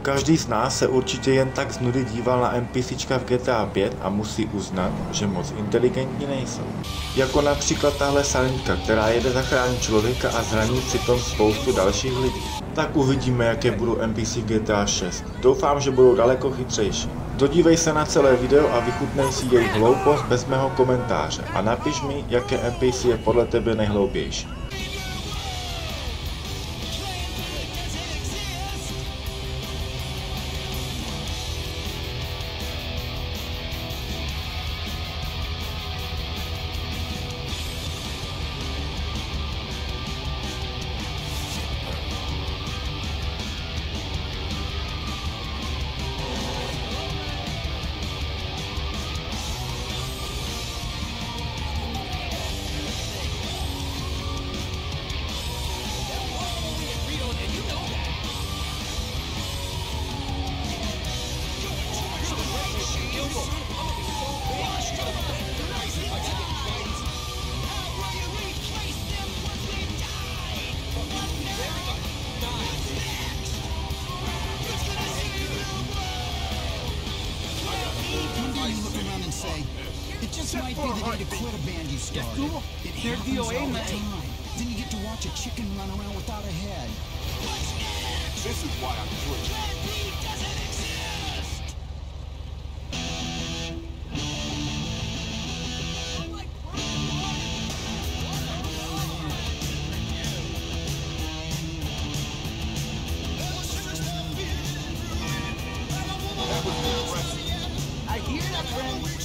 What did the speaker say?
Každý z nás se určitě jen tak z nudy díval na NPCčka v GTA 5 a musí uznat, že moc inteligentní nejsou. Jako například tahle sanitka, která jede zachránit člověka a zraní přitom spoustu dalších lidí. Tak uvidíme, jaké budou NPC GTA 6. Doufám, že budou daleko chytřejší. Dodívej se na celé video a vychutnej si jejich hloupost bez mého komentáře a napiš mi, jaké NPC je podle tebe nejhloupější. It just might be the day to quit a band you started. It happens all the time. Then you get to watch a chicken run around without a head. This is why I'm doing it. Doesn't exist. I hear that, friend.